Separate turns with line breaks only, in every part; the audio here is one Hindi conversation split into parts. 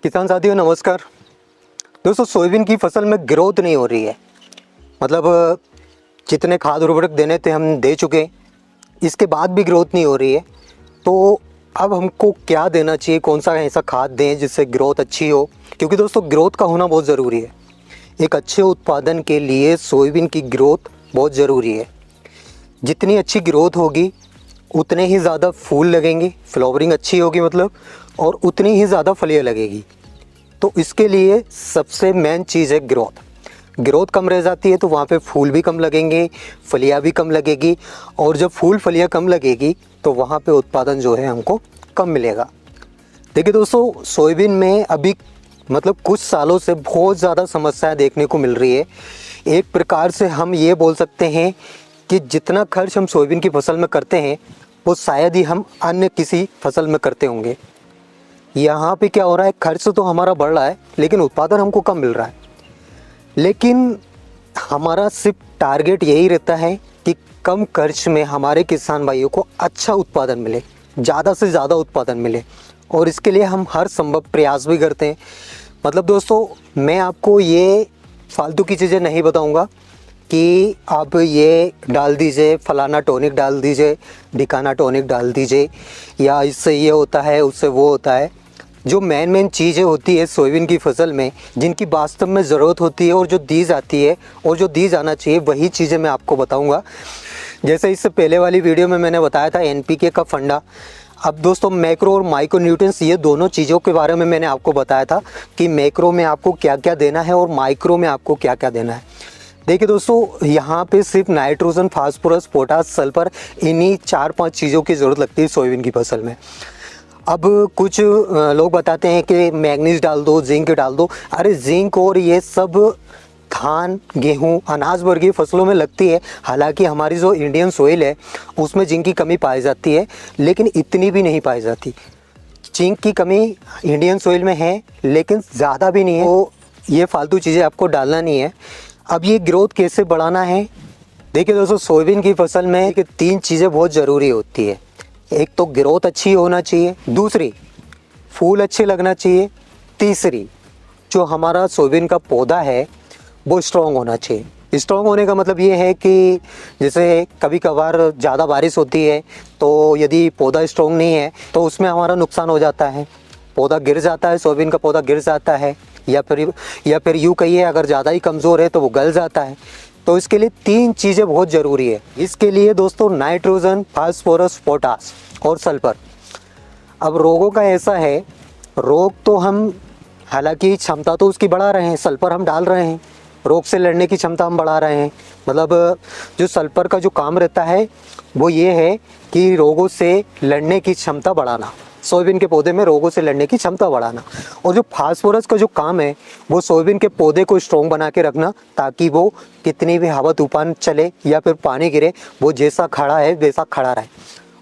किसान साथियों नमस्कार। दोस्तों सोयाबीन की फसल में ग्रोथ नहीं हो रही है। मतलब जितने खाद उर्वरक देने थे हम दे चुके, इसके बाद भी ग्रोथ नहीं हो रही है। तो अब हमको क्या देना चाहिए, कौन सा ऐसा खाद दें जिससे ग्रोथ अच्छी हो, क्योंकि दोस्तों ग्रोथ का होना बहुत ज़रूरी है। एक अच्छे उत्पादन के लिए सोयाबीन की ग्रोथ बहुत ज़रूरी है। जितनी अच्छी ग्रोथ होगी उतने ही ज़्यादा फूल लगेंगे, फ्लावरिंग अच्छी होगी मतलब, और उतनी ही ज़्यादा फलियाँ लगेगी। तो इसके लिए सबसे मेन चीज़ है ग्रोथ। ग्रोथ कम रह जाती है तो वहाँ पे फूल भी कम लगेंगे, फलियाँ भी कम लगेगी, और जब फूल फलियाँ कम लगेगी तो वहाँ पे उत्पादन जो है हमको कम मिलेगा। देखिए दोस्तों, सोयाबीन में अभी मतलब कुछ सालों से बहुत ज़्यादा समस्याएं देखने को मिल रही है। एक प्रकार से हम ये बोल सकते हैं कि जितना खर्च हम सोयाबीन की फसल में करते हैं वो शायद ही हम अन्य किसी फसल में करते होंगे। यहाँ पे क्या हो रहा है, खर्च तो हमारा बढ़ रहा है लेकिन उत्पादन हमको कम मिल रहा है। लेकिन हमारा सिर्फ टारगेट यही रहता है कि कम खर्च में हमारे किसान भाइयों को अच्छा उत्पादन मिले, ज़्यादा से ज़्यादा उत्पादन मिले, और इसके लिए हम हर संभव प्रयास भी करते हैं। मतलब दोस्तों, मैं आपको ये फालतू की चीज़ें नहीं बताऊंगा कि आप ये डाल दीजिए, फलाना टॉनिक डाल दीजिए, ढिकाना टॉनिक डाल दीजिए, या इससे ये होता है उससे वो होता है। जो मेन चीज़ें होती है सोयाबीन की फसल में, जिनकी वास्तव में ज़रूरत होती है और जो दी जाती है और जो दी जाना चाहिए, वही चीज़ें मैं आपको बताऊंगा। जैसे इससे पहले वाली वीडियो में मैंने बताया था एनपीके का फंडा। अब दोस्तों मैक्रो और माइक्रो न्यूट्रिएंट्स, ये दोनों चीज़ों के बारे में मैंने आपको बताया था कि मैक्रो में आपको क्या क्या देना है और माइक्रो में आपको क्या क्या देना है। देखिए दोस्तों, यहाँ पे सिर्फ नाइट्रोजन, फास्फोरस, पोटास, सल्फर, इन्हीं 4-5 चीज़ों की ज़रूरत लगती है सोयाबीन की फसल में। अब कुछ लोग बताते हैं कि मैग्नीज डाल दो, जिंक डाल दो। अरे जिंक और ये सब धान, गेहूं, अनाज वर्गीय फसलों में लगती है। हालांकि हमारी जो इंडियन सोइल है उसमें जिंक की कमी पाई जाती है, लेकिन इतनी भी नहीं पाई जाती। जिंक की कमी इंडियन सोइल में है लेकिन ज़्यादा भी नहीं है। तो ये फालतू चीज़ें आपको डालना नहीं है। अब ये ग्रोथ कैसे बढ़ाना है, देखिए दोस्तों, सोयाबीन की फसल में 3 चीज़ें बहुत ज़रूरी होती है। एक तो ग्रोथ अच्छी होना चाहिए, दूसरी फूल अच्छे लगना चाहिए, तीसरी जो हमारा सोयाबीन का पौधा है वो स्ट्रॉन्ग होना चाहिए। स्ट्रॉन्ग होने का मतलब ये है कि जैसे कभी कभार ज़्यादा बारिश होती है तो यदि पौधा स्ट्रॉन्ग नहीं है तो उसमें हमारा नुकसान हो जाता है, पौधा गिर जाता है, सोयाबीन का पौधा गिर जाता है, या फिर यूँ कहिए अगर ज़्यादा ही कमज़ोर है तो वो गल जाता है। तो इसके लिए 3 चीज़ें बहुत ज़रूरी है। इसके लिए दोस्तों नाइट्रोजन, फास्फोरस, पोटास और सल्फर। अब रोगों का ऐसा है, रोग तो हम हालांकि क्षमता तो उसकी बढ़ा रहे हैं, सल्फर हम डाल रहे हैं, रोग से लड़ने की क्षमता हम बढ़ा रहे हैं। मतलब जो सल्फर का जो काम रहता है वो ये है कि रोगों से लड़ने की क्षमता बढ़ाना, सोयाबीन के पौधे में रोगों से लड़ने की क्षमता बढ़ाना। और जो फास्फोरस का जो काम है वो सोयाबीन के पौधे को स्ट्रॉन्ग बना के रखना, ताकि वो कितनी भी हवा तूफान चले या फिर पानी गिरे वो जैसा खड़ा है वैसा खड़ा रहे।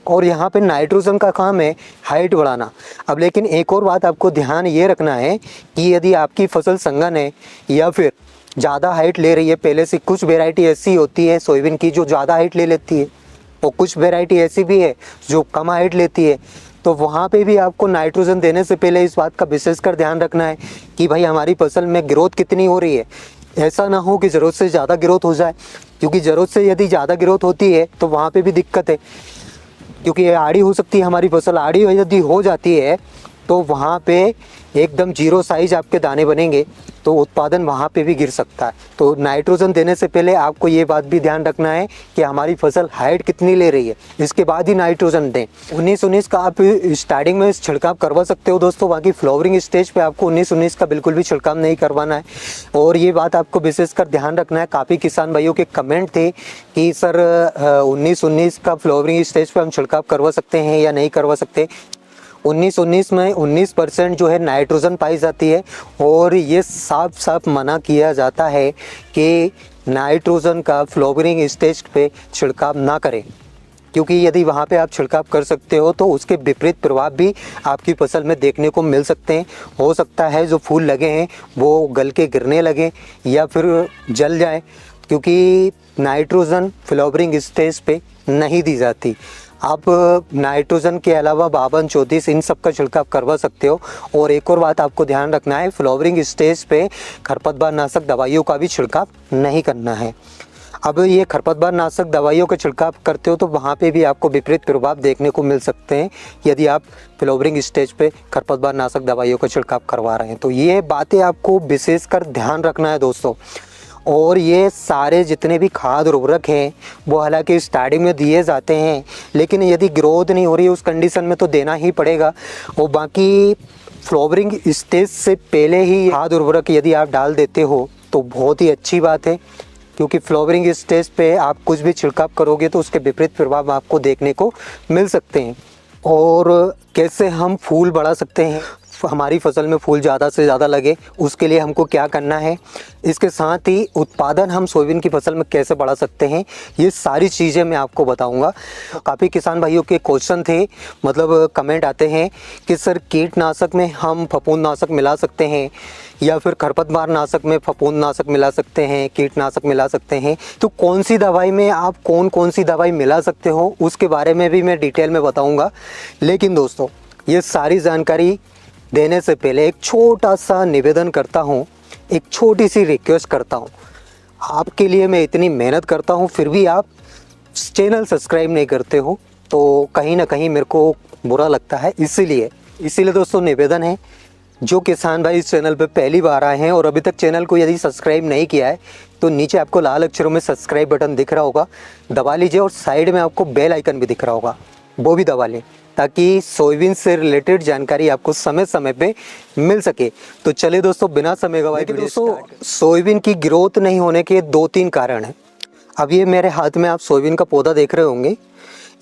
और यहाँ पे नाइट्रोजन का काम है हाइट बढ़ाना। अब लेकिन एक और बात आपको ध्यान ये रखना है कि यदि आपकी फसल संघन है या फिर ज़्यादा हाइट ले रही है, पहले से कुछ वेराइटी ऐसी होती है सोयाबीन की जो ज़्यादा हाइट ले लेती है और कुछ वेराइटी ऐसी भी है जो कम हाइट लेती है, तो वहाँ पे भी आपको नाइट्रोजन देने से पहले इस बात का विशेषकर ध्यान रखना है कि भाई हमारी फसल में ग्रोथ कितनी हो रही है। ऐसा ना हो कि ज़रूरत से ज़्यादा ग्रोथ हो जाए, क्योंकि ज़रूरत से यदि ज़्यादा ग्रोथ होती है तो वहाँ पे भी दिक्कत है, क्योंकि आड़ी हो सकती है हमारी फसल। आड़ी यदि हो जाती है तो वहाँ पे एकदम जीरो साइज आपके दाने बनेंगे, तो उत्पादन वहाँ पे भी गिर सकता है। तो नाइट्रोजन देने से पहले आपको ये बात भी ध्यान रखना है कि हमारी फसल हाइट कितनी ले रही है, इसके बाद ही नाइट्रोजन दें। 19-19 का आप स्टार्टिंग में छिड़काव करवा सकते हो दोस्तों, बाकी फ्लावरिंग स्टेज पे आपको 19-19 का बिल्कुल भी छिड़काव नहीं करवाना है। और ये बात आपको विशेषकर ध्यान रखना है, काफ़ी किसान भाइयों के कमेंट थे कि सर 19-19 का फ्लावरिंग स्टेज पर हम छिड़काव करवा सकते हैं या नहीं करवा सकते। 19-19 में 19% जो है नाइट्रोजन पाई जाती है, और ये साफ साफ मना किया जाता है कि नाइट्रोजन का फ्लावरिंग स्टेज पे छिड़काव ना करें, क्योंकि यदि वहाँ पे आप छिड़काव कर सकते हो तो उसके विपरीत प्रभाव भी आपकी फसल में देखने को मिल सकते हैं। हो सकता है जो फूल लगे हैं वो गल के गिरने लगे या फिर जल जाए, क्योंकि नाइट्रोजन फ्लावरिंग स्टेज पे नहीं दी जाती। आप नाइट्रोजन के अलावा 52-34 इन सब का छिड़काव करवा सकते हो। और एक और बात आपको ध्यान रखना है, फ्लावरिंग स्टेज पे खरपतवार नाशक दवाइयों का भी छिड़काव नहीं करना है। अब ये खरपतवार नाशक दवाइयों का छिड़काव करते हो तो वहाँ पे भी आपको विपरीत प्रभाव देखने को मिल सकते हैं यदि आप फ्लावरिंग स्टेज पे खरपतवार नाशक दवाइयों का छिड़काव करवा रहे हैं। तो ये बातें आपको विशेषकर ध्यान रखना है दोस्तों। और ये सारे जितने भी खाद उर्वरक हैं वो हालांकि स्टार्टिंग में दिए जाते हैं, लेकिन यदि ग्रोथ नहीं हो रही है उस कंडीशन में तो देना ही पड़ेगा। और बाकी फ्लावरिंग स्टेज से पहले ही खाद उर्वरक यदि आप डाल देते हो तो बहुत ही अच्छी बात है, क्योंकि फ्लावरिंग स्टेज पे आप कुछ भी छिड़काव करोगे तो उसके विपरीत प्रभाव आपको देखने को मिल सकते हैं। और कैसे हम फूल बढ़ा सकते हैं, हमारी फसल में फूल ज़्यादा से ज़्यादा लगे, उसके लिए हमको क्या करना है, इसके साथ ही उत्पादन हम सोयाबीन की फसल में कैसे बढ़ा सकते हैं, ये सारी चीज़ें मैं आपको बताऊंगा। काफ़ी किसान भाइयों के क्वेश्चन थे, मतलब कमेंट आते हैं कि सर कीटनाशक में हम फफूंदनाशक मिला सकते हैं या फिर खरपतवार नाशक में फफूंदनाशक मिला सकते हैं, कीटनाशक मिला सकते हैं, तो कौन सी दवाई में आप कौन सी दवाई मिला सकते हो उसके बारे में भी मैं डिटेल में बताऊँगा। लेकिन दोस्तों ये सारी जानकारी देने से पहले एक छोटा सा निवेदन करता हूँ, एक छोटी सी रिक्वेस्ट करता हूँ। आपके लिए मैं इतनी मेहनत करता हूँ फिर भी आप चैनल सब्सक्राइब नहीं करते हो तो कहीं ना कहीं मेरे को बुरा लगता है। इसीलिए दोस्तों निवेदन है, जो किसान भाई इस चैनल पे पहली बार आए हैं और अभी तक चैनल को यदि सब्सक्राइब नहीं किया है तो नीचे आपको लाल अक्षरों में सब्सक्राइब बटन दिख रहा होगा, दबा लीजिए। और साइड में आपको बेल आइकन भी दिख रहा होगा, वो भी दबा लें ताकि सोयाबीन से रिलेटेड जानकारी आपको समय समय पे मिल सके। तो चलिए दोस्तों बिना समय गवाए दोस्तों, सोयाबीन की ग्रोथ नहीं होने के 2-3 कारण हैं। अब ये मेरे हाथ में आप सोयाबीन का पौधा देख रहे होंगे,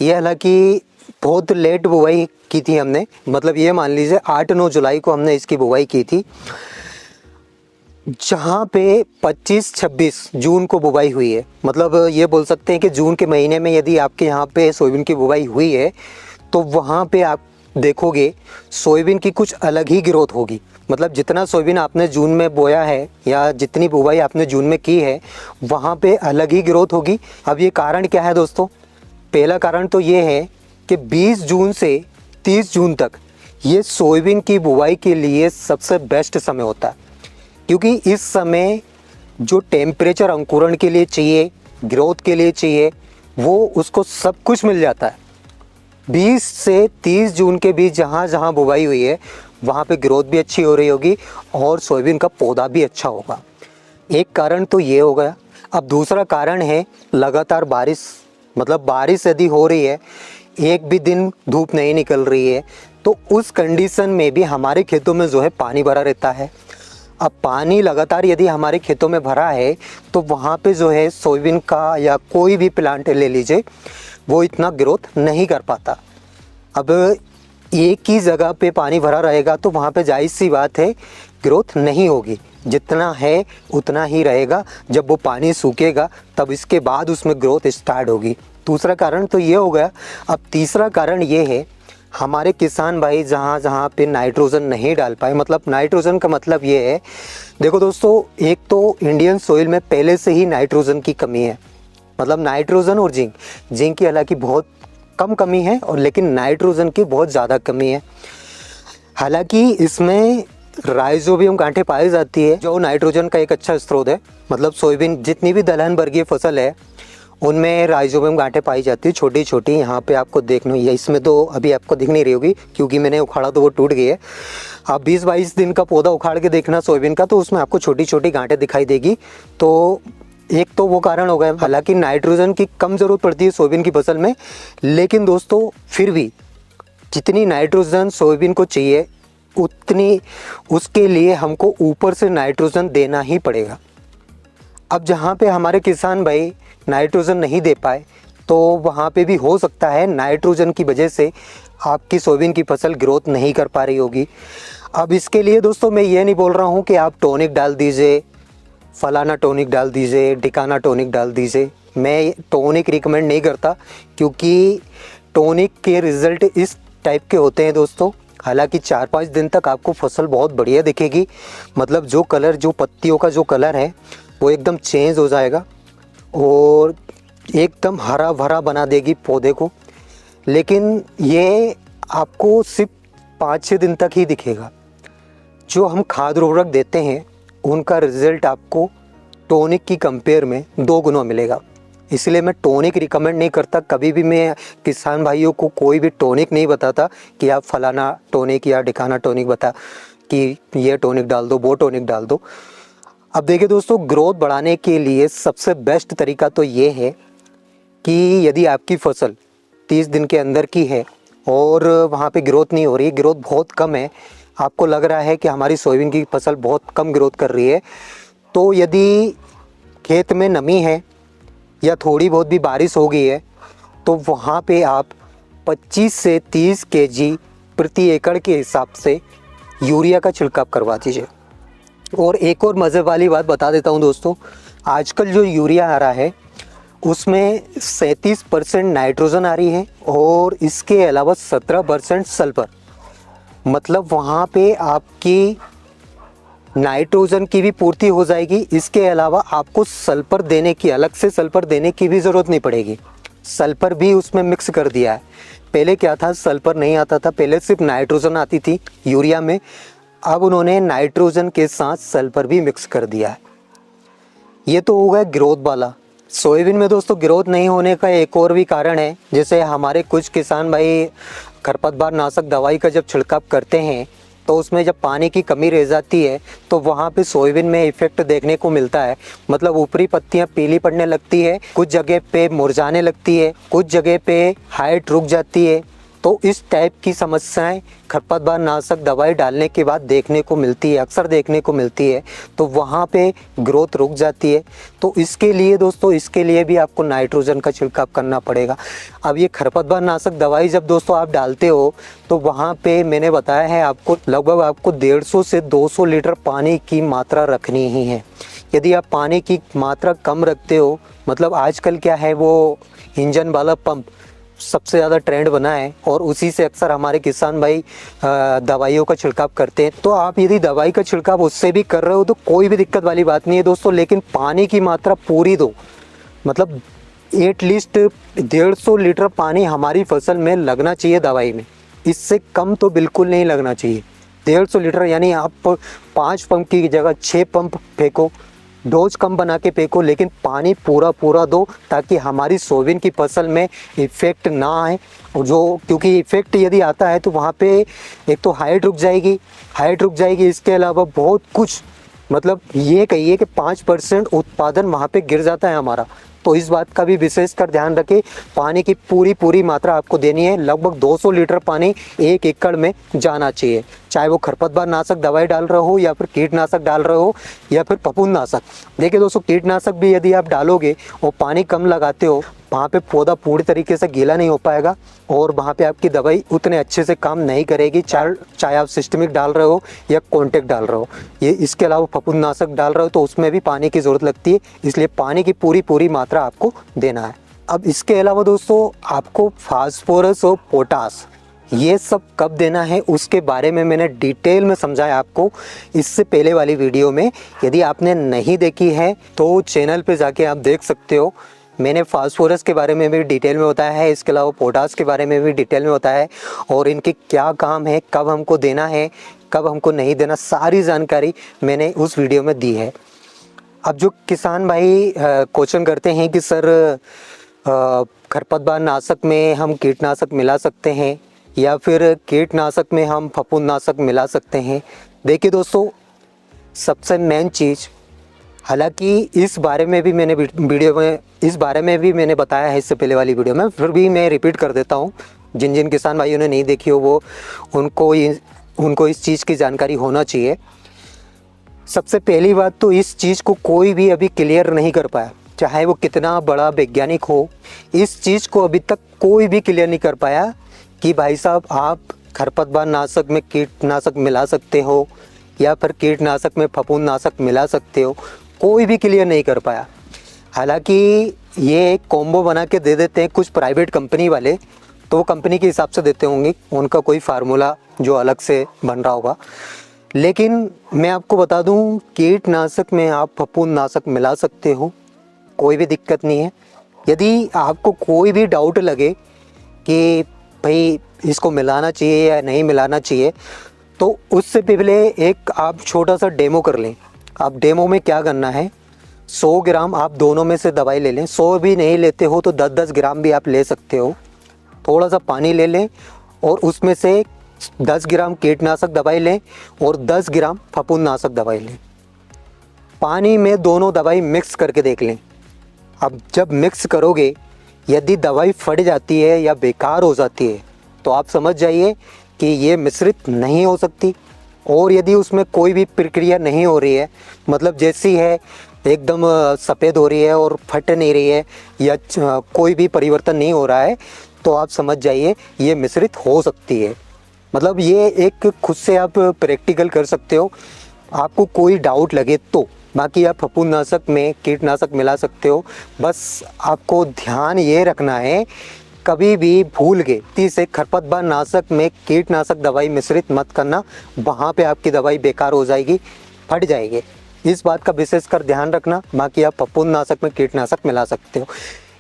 ये हालांकि बहुत लेट बुआई की थी हमने, मतलब ये मान लीजिए 8-9 जुलाई को हमने इसकी बुआई की थी, जहाँ पे 25-26 जून को बुवाई हुई है। मतलब ये बोल सकते हैं कि जून के महीने में यदि आपके यहाँ पे सोयाबीन की बुवाई हुई है तो वहाँ पे आप देखोगे सोयाबीन की कुछ अलग ही ग्रोथ होगी। मतलब जितना सोयाबीन आपने जून में बोया है या जितनी बुवाई आपने जून में की है वहाँ पे अलग ही ग्रोथ होगी। अब ये कारण क्या है दोस्तों, पहला कारण तो ये है कि 20 जून से 30 जून तक ये सोयाबीन की बुवाई के लिए सबसे बेस्ट समय होता है, क्योंकि इस समय जो टेम्परेचर अंकुरण के लिए चाहिए, ग्रोथ के लिए चाहिए, वो उसको सब कुछ मिल जाता है। 20 से 30 जून के बीच जहाँ जहाँ बुवाई हुई है वहाँ पे ग्रोथ भी अच्छी हो रही होगी और सोयाबीन का पौधा भी अच्छा होगा। एक कारण तो ये हो गया। अब दूसरा कारण है लगातार बारिश, मतलब बारिश यदि हो रही है, एक भी दिन धूप नहीं निकल रही है, तो उस कंडीशन में भी हमारे खेतों में जो है पानी भरा रहता है। अब पानी लगातार यदि हमारे खेतों में भरा है तो वहाँ पे जो है सोयाबीन का या कोई भी प्लांट ले लीजिए वो इतना ग्रोथ नहीं कर पाता। अब एक ही जगह पे पानी भरा रहेगा तो वहाँ पे जायज़ सी बात है ग्रोथ नहीं होगी, जितना है उतना ही रहेगा। जब वो पानी सूखेगा तब इसके बाद उसमें ग्रोथ स्टार्ट होगी। दूसरा कारण तो ये हो गया। अब तीसरा कारण ये है, हमारे किसान भाई जहाँ जहाँ पे नाइट्रोजन नहीं डाल पाए, मतलब नाइट्रोजन का मतलब ये है, देखो दोस्तों, एक तो इंडियन सोइल में पहले से ही नाइट्रोजन की कमी है। मतलब नाइट्रोजन और जिंक की हालांकि बहुत कम कमी है और लेकिन नाइट्रोजन की बहुत ज़्यादा कमी है। हालांकि इसमें राइजोबियम गांठें पाई जाती है जो नाइट्रोजन का एक अच्छा स्रोत है। मतलब सोयाबीन जितनी भी दलहन वर्गीय फसल है उनमें राइजोबियम गांठें पाई जाती है, छोटी छोटी। यहाँ पे आपको देखना है, इसमें तो अभी आपको दिख नहीं रही होगी क्योंकि मैंने उखाड़ा तो वो टूट गई है। आप 20-22 दिन का पौधा उखाड़ के देखना सोयाबीन का, तो उसमें आपको छोटी छोटी गांठें दिखाई देगी। तो एक तो वो कारण हो गया। हालांकि नाइट्रोजन की कम ज़रूरत पड़ती है सोयाबीन की फसल में, लेकिन दोस्तों फिर भी जितनी नाइट्रोजन सोयाबीन को चाहिए उतनी उसके लिए हमको ऊपर से नाइट्रोजन देना ही पड़ेगा। अब जहाँ पे हमारे किसान भाई नाइट्रोजन नहीं दे पाए तो वहाँ पे भी हो सकता है नाइट्रोजन की वजह से आपकी सोयाबीन की फसल ग्रोथ नहीं कर पा रही होगी। अब इसके लिए दोस्तों मैं ये नहीं बोल रहा हूँ कि आप टॉनिक डाल दीजिए, फलाना टॉनिक डाल दीजिए, ढिकाना टॉनिक डाल दीजिए। मैं टॉनिक रिकमेंड नहीं करता क्योंकि टॉनिक के रिज़ल्ट इस टाइप के होते हैं दोस्तों। हालांकि 4-5 दिन तक आपको फसल बहुत बढ़िया दिखेगी, मतलब जो कलर, जो पत्तियों का जो कलर है वो एकदम चेंज हो जाएगा और एकदम हरा भरा बना देगी पौधे को। लेकिन ये आपको सिर्फ 5-6 दिन तक ही दिखेगा। जो हम खाद उर्वरक देते हैं उनका रिज़ल्ट आपको टॉनिक की कंपेयर में 2 गुना मिलेगा। इसलिए मैं टॉनिक रिकमेंड नहीं करता। कभी भी मैं किसान भाइयों को कोई भी टॉनिक नहीं बताता कि आप फलाना टॉनिक या ढिकाना टॉनिक बता कि ये टॉनिक डाल दो, वो टॉनिक डाल दो। अब देखिए दोस्तों, ग्रोथ बढ़ाने के लिए सबसे बेस्ट तरीका तो ये है कि यदि आपकी फसल 30 दिन के अंदर की है और वहाँ पे ग्रोथ नहीं हो रही, ग्रोथ बहुत कम है, आपको लग रहा है कि हमारी सोयाबीन की फसल बहुत कम ग्रोथ कर रही है, तो यदि खेत में नमी है या थोड़ी बहुत भी बारिश हो गई है तो वहाँ पे आप 25 से 30 केजी प्रति एकड़ के हिसाब से यूरिया का छिड़काव करवा दीजिए। और एक और मज़े वाली बात बता देता हूँ दोस्तों, आजकल जो यूरिया आ रहा है उसमें 37% नाइट्रोजन आ रही है और इसके अलावा 17% सल्फर। मतलब वहाँ पे आपकी नाइट्रोजन की भी पूर्ति हो जाएगी, इसके अलावा आपको सल्फर देने की, अलग से सल्फर देने की भी ज़रूरत नहीं पड़ेगी। सल्फर भी उसमें मिक्स कर दिया है। पहले क्या था, सल्फर नहीं आता था, पहले सिर्फ नाइट्रोजन आती थी यूरिया में। अब उन्होंने नाइट्रोजन के साथ सल्फर भी मिक्स कर दिया है। ये तो हो गया ग्रोथ वाला। सोयाबीन में दोस्तों ग्रोथ नहीं होने का एक और भी कारण है। जैसे हमारे कुछ किसान भाई खरपतवार नाशक दवाई का जब छिड़काव करते हैं तो उसमें जब पानी की कमी रह जाती है तो वहाँ पे सोयाबीन में इफ़ेक्ट देखने को मिलता है। मतलब ऊपरी पत्तियाँ पीली पड़ने लगती है, कुछ जगह पे मुरझाने लगती है, कुछ जगह पे हाइट रुक जाती है। तो इस टाइप की समस्याएं खरपतवार नाशक दवाई डालने के बाद देखने को मिलती है, अक्सर देखने को मिलती है। तो वहाँ पे ग्रोथ रुक जाती है। तो इसके लिए दोस्तों, इसके लिए भी आपको नाइट्रोजन का छिड़काव करना पड़ेगा। अब ये खरपतवार नाशक दवाई जब दोस्तों आप डालते हो तो वहाँ पे मैंने बताया है आपको लगभग आपको 150 से 200 लीटर पानी की मात्रा रखनी ही है। यदि आप पानी की मात्रा कम रखते हो, मतलब आजकल क्या है, वो इंजन वाला पंप सबसे ज़्यादा ट्रेंड बना है और उसी से अक्सर हमारे किसान भाई दवाइयों का छिड़काव करते हैं। तो आप यदि दवाई का छिड़काव उससे भी कर रहे हो तो कोई भी दिक्कत वाली बात नहीं है दोस्तों, लेकिन पानी की मात्रा पूरी दो। मतलब एटलीस्ट 150 लीटर पानी हमारी फसल में लगना चाहिए दवाई में, इससे कम तो बिल्कुल नहीं लगना चाहिए। 150 लीटर यानी आप 5 पंप की जगह 6 पंप फेंको, डोज कम बना के फेंको, लेकिन पानी पूरा दो ताकि हमारी सोयाबीन की फसल में इफ़ेक्ट ना आए। क्योंकि इफ़ेक्ट यदि आता है तो वहाँ पे एक तो हाइट रुक जाएगी, इसके अलावा बहुत कुछ, मतलब ये कहिए कि 5% उत्पादन वहाँ पे गिर जाता है हमारा। तो इस बात का भी विशेषकर ध्यान रखें। पानी की पूरी मात्रा आपको देनी है। लगभग 200 लीटर पानी 1 एकड़ में जाना चाहिए, चाहे वो खरपतवार नाशक दवाई डाल रहे हो या फिर कीटनाशक डाल रहे हो या फिर फफूंदनाशक। देखिए दोस्तों, कीटनाशक भी यदि आप डालोगे और पानी कम लगाते हो, वहाँ पे पौधा पूरी तरीके से गीला नहीं हो पाएगा और वहाँ पे आपकी दवाई उतने अच्छे से काम नहीं करेगी, चाहे आप सिस्टमिक डाल रहे हो या कॉन्टेक्ट डाल रहे हो। ये इसके अलावा फफूंदनाशक डाल रहे हो तो उसमें भी पानी की ज़रूरत लगती है, इसलिए पानी की पूरी मात्रा आपको देना है। अब इसके अलावा दोस्तों आपको फास्फोरस और पोटास ये सब कब देना है उसके बारे में मैंने डिटेल में समझाया आपको इससे पहले वाली वीडियो में। यदि आपने नहीं देखी है तो चैनल पे जाके आप देख सकते हो। मैंने फास्फोरस के बारे में भी डिटेल में बताया है, इसके अलावा पोटास के बारे में भी डिटेल में बताया है और इनके क्या काम है, कब हमको देना है, कब हमको नहीं देना, सारी जानकारी मैंने उस वीडियो में दी है। अब जो किसान भाई क्वेश्चन करते हैं कि सर खरपतवार नाशक में हम कीटनाशक मिला सकते हैं या फिर कीटनाशक में हम फफूंदनाशक मिला सकते हैं। देखिए दोस्तों, सबसे मेन चीज़, हालांकि इस बारे में भी मैंने वीडियो में इस बारे में भी मैंने बताया है इससे पहले वाली वीडियो में, फिर भी मैं रिपीट कर देता हूँ। जिन किसान भाइयों ने नहीं देखी हो वो उनको इस चीज़ की जानकारी होना चाहिए। सबसे पहली बात तो इस चीज़ को कोई भी अभी क्लियर नहीं कर पाया, चाहे वो कितना बड़ा वैज्ञानिक हो, इस चीज़ को अभी तक कोई भी क्लियर नहीं कर पाया कि भाई साहब आप खरपतवार नाशक में कीटनाशक मिला सकते हो या फिर कीटनाशक में फफूंदनाशक मिला सकते हो, कोई भी क्लियर नहीं कर पाया। हालांकि ये एक कॉम्बो बना के दे देते हैं कुछ प्राइवेट कंपनी वाले, तो वो कंपनी के हिसाब से देते होंगे, उनका कोई फार्मूला जो अलग से बन रहा होगा। लेकिन मैं आपको बता दूं, कीटनाशक में आप फफूंदनाशक मिला सकते हो, कोई भी दिक्कत नहीं है। यदि आपको कोई भी डाउट लगे कि भाई इसको मिलाना चाहिए या नहीं मिलाना चाहिए, तो उससे पहले एक आप छोटा सा डेमो कर लें। आप डेमो में क्या करना है, 100 ग्राम आप दोनों में से दवाई ले लें। 100 भी नहीं लेते हो तो 10-10 ग्राम भी आप ले सकते हो। थोड़ा सा पानी ले लें और उसमें से 10 ग्राम कीटनाशक दवाई लें और 10 ग्राम फफूंदनाशक दवाई लें। पानी में दोनों दवाई मिक्स करके देख लें। अब जब मिक्स करोगे, यदि दवाई फट जाती है या बेकार हो जाती है तो आप समझ जाइए कि ये मिश्रित नहीं हो सकती। और यदि उसमें कोई भी प्रक्रिया नहीं हो रही है, मतलब जैसी है एकदम सफ़ेद हो रही है और फट नहीं रही है या कोई भी परिवर्तन नहीं हो रहा है, तो आप समझ जाइए ये मिश्रित हो सकती है। मतलब ये एक खुद से आप प्रैक्टिकल कर सकते हो, आपको कोई डाउट लगे तो। बाकी आप फफूंदनाशक में कीटनाशक मिला सकते हो। बस आपको ध्यान ये रखना है, कभी भी भूल के से खरपतवार नाशक में कीटनाशक दवाई मिश्रित मत करना, वहाँ पे आपकी दवाई बेकार हो जाएगी, फट जाएगी। इस बात का विशेषकर ध्यान रखना। बाकी आप फफूंदनाशक में कीटनाशक मिला सकते हो।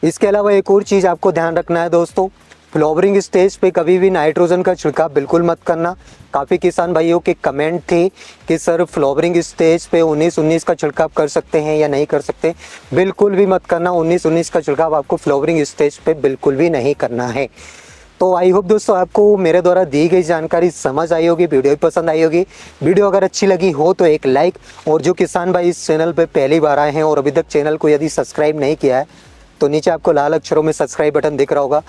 इसके अलावा एक और चीज़ आपको ध्यान रखना है दोस्तों, फ्लावरिंग स्टेज पे कभी भी नाइट्रोजन का छिड़काव बिल्कुल मत करना। काफ़ी किसान भाइयों के कमेंट थे कि सर फ्लावरिंग स्टेज पे 19-19 का छिड़काव कर सकते हैं या नहीं कर सकते। बिल्कुल भी मत करना, 19-19 का छिड़काव आपको फ्लावरिंग स्टेज पे बिल्कुल भी नहीं करना है। तो आई होप दोस्तों आपको मेरे द्वारा दी गई जानकारी समझ आई होगी, वीडियो पसंद आई होगी। वीडियो अगर अच्छी लगी हो तो एक लाइक, और जो किसान भाई इस चैनल पर पहली बार आए हैं और अभी तक चैनल को यदि सब्सक्राइब नहीं किया है तो नीचे आपको लाल अक्षरों में सब्सक्राइब बटन दिख रहा होगा,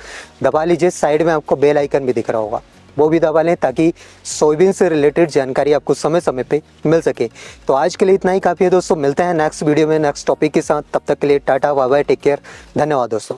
दबा लीजिए। साइड में आपको बेल आइकन भी दिख रहा होगा, वो भी दबा लें ताकि सोयाबीन से रिलेटेड जानकारी आपको समय समय पे मिल सके। तो आज के लिए इतना ही काफ़ी है दोस्तों। मिलते हैं नेक्स्ट वीडियो में नेक्स्ट टॉपिक के साथ। तब तक के लिए tata bye bye, take care, धन्यवाद दोस्तों।